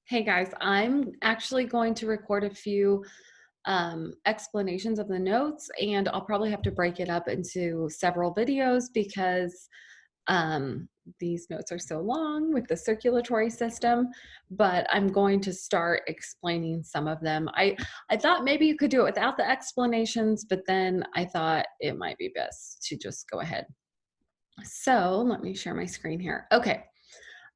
Hey guys, I'm actually going to record a few explanations of the notes, and I'll probably have to break it up into several videos because um, these notes are so long with the circulatory system, but I'm going to start explaining some of them. I thought maybe you could do it without the explanations, but then I thought it might be best to just go ahead. So let me share my screen here. Okay.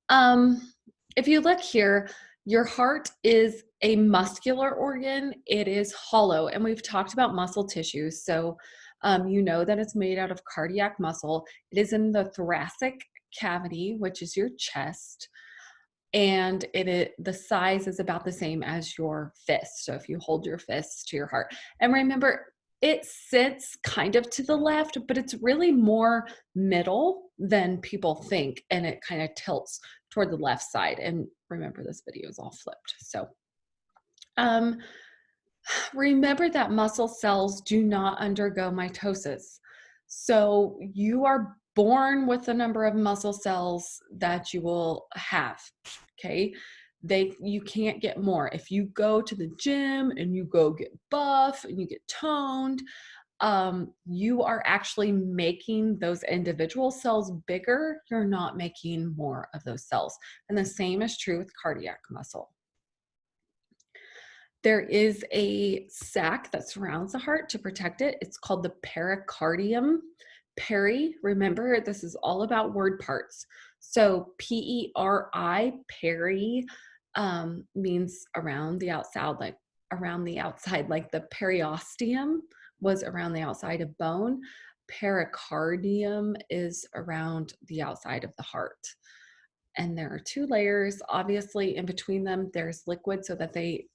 Um, if you look here, your heart is a muscular organ. It is hollow, and we've talked about muscle tissues. So you know that it's made out of cardiac muscle. It is in the thoracic cavity, which is your chest, and the size is about the same as your fist. So if you hold your fist to your heart, and remember, it sits kind of to the left, but it's really more middle than people think, and it kind of tilts toward the left side. And remember, this video is all flipped. So um, remember that muscle cells do not undergo mitosis. So you are born with the number of muscle cells that you will have. Okay. You can't get more. If you go to the gym and you go get buff and you get toned, you are actually making those individual cells bigger. You're not making more of those cells. And the same is true with cardiac muscle. There is a sac that surrounds the heart to protect it. It's called the pericardium. Remember, this is all about word parts. So P-E-R-I, peri, means around the outside, like the periosteum was around the outside of bone. Pericardium is around the outside of the heart. And there are two layers. Obviously, in between them, there's liquid so that they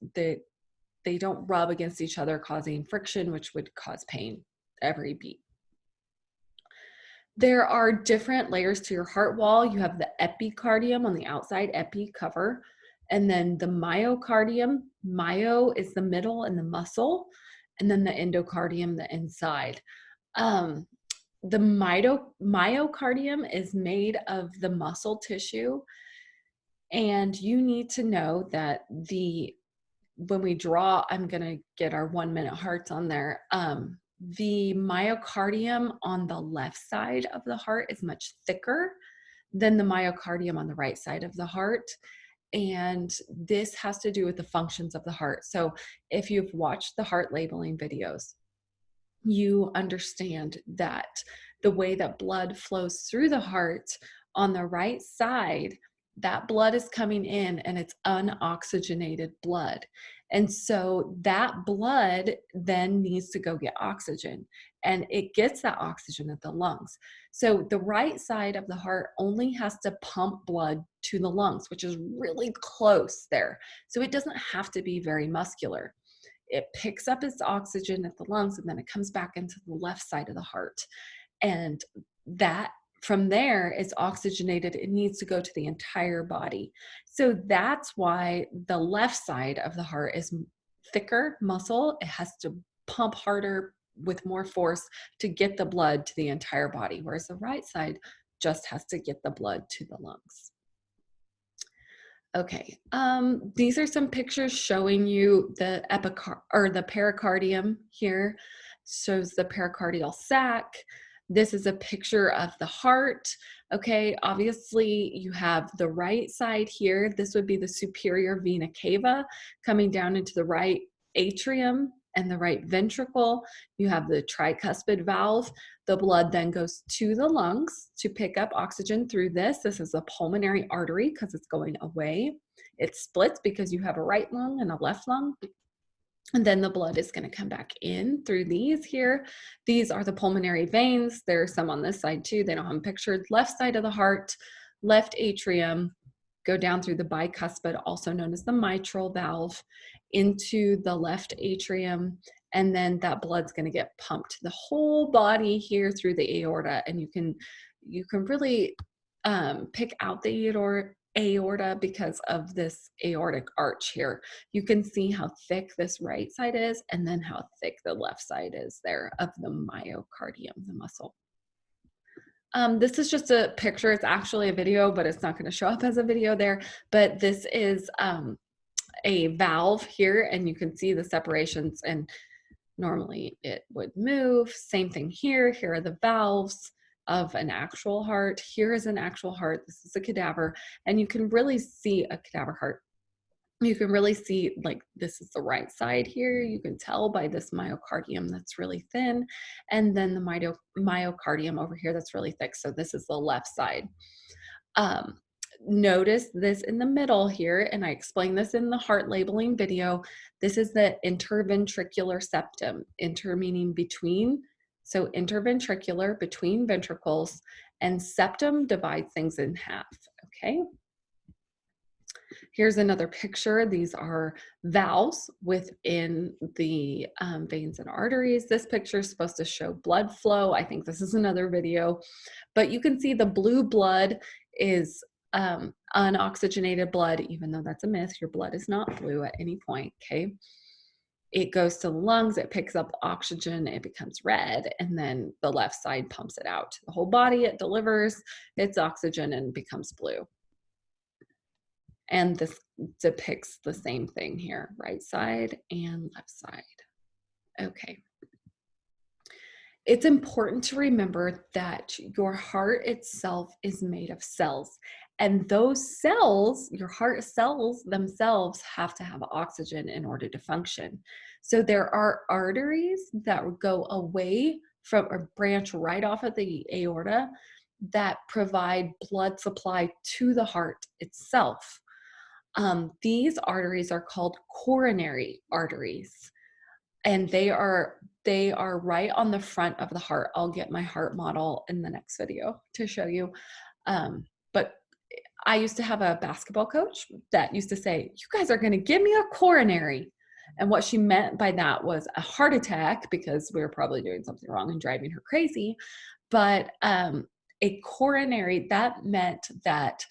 don't rub against each other, causing friction, which would cause pain every beat. There are different layers to your heart wall. You have the epicardium on the outside, epi, cover, and then the myocardium. Myo is the middle and the muscle, and then the endocardium, the inside. The myocardium is made of the muscle tissue, and you need to know that when we draw, I'm going to get our 1-minute hearts on there. The myocardium on the left side of the heart is much thicker than the myocardium on the right side of the heart. And this has to do with the functions of the heart. So if you've watched the heart labeling videos, you understand that the way that blood flows through the heart on the right side, that blood is coming in and it's unoxygenated blood. And so that blood then needs to go get oxygen, and it gets that oxygen at the lungs. So the right side of the heart only has to pump blood to the lungs, which is really close there. So it doesn't have to be very muscular. It picks up its oxygen at the lungs, and then it comes back into the left side of the heart. And that from there is oxygenated. It needs to go to the entire body. So that's why the left side of the heart is thicker muscle. It has to pump harder with more force to get the blood to the entire body, whereas the right side just has to get the blood to the lungs. Okay, these are some pictures showing you the pericardium here. Shows the pericardial sac. This is a picture of the heart. Okay, obviously you have the right side here. This would be the superior vena cava coming down into the right atrium and the right ventricle. You have the tricuspid valve. The blood then goes to the lungs to pick up oxygen through this. This is a pulmonary artery because it's going away. It splits because you have a right lung and a left lung. And then the blood is going to come back in through these here. These are the pulmonary veins. There's some on this side too. They don't have them pictured. Left side of the heart, left atrium, go down through the bicuspid, also known as the mitral valve, into the left atrium. And then that blood's going to get pumped to the whole body here through the aorta. And you can really pick out the aorta because of this aortic arch here. You can see how thick this right side is, and then how thick the left side is there of the myocardium, the muscle. This is just a picture. It's actually a video, but it's not going to show up as a video there. But this is a valve here, and you can see the separations, and normally it would move. Same thing here. Here are the valves of an actual heart. Here is an actual heart. This is a cadaver, and you can really see a cadaver heart. You can really see, like, this is the right side here. You can tell by this myocardium that's really thin, and then the myocardium over here that's really thick. So this is the left side. Um, Notice this in the middle here, and I explained this in the heart labeling video. This is the interventricular septum, inter meaning between. So interventricular, between ventricles, and septum divides things in half, okay? Here's another picture. These are valves within the veins and arteries. This picture is supposed to show blood flow. I think this is another video, but you can see the blue blood is unoxygenated blood, even though that's a myth. Your blood is not blue at any point, okay? It goes to the lungs, it picks up oxygen, it becomes red, and then the left side pumps it out to the whole body. It delivers its oxygen and becomes blue. And this depicts the same thing here, right side and left side. Okay. It's important to remember that your heart itself is made of cells. And those cells, your heart cells themselves, have to have oxygen in order to function. So there are arteries that go away from or branch right off of the aorta that provide blood supply to the heart itself. These arteries are called coronary arteries, and they are right on the front of the heart. I'll get my heart model in the next video to show you. But I used to have a basketball coach that used to say, "You guys are going to give me a coronary." And what she meant by that was a heart attack, because we were probably doing something wrong and driving her crazy. But a coronary, that meant that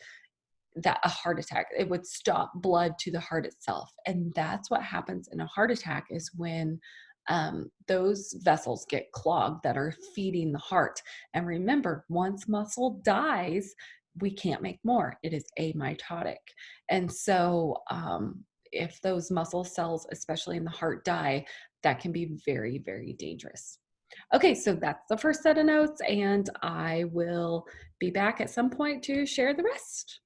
a heart attack, it would stop blood to the heart itself. And that's what happens in a heart attack, is when those vessels get clogged that are feeding the heart. And remember, once muscle dies, we can't make more. It is amitotic. And so if those muscle cells, especially in the heart, die, that can be very, very dangerous. Okay, so that's the first set of notes, and I will be back at some point to share the rest.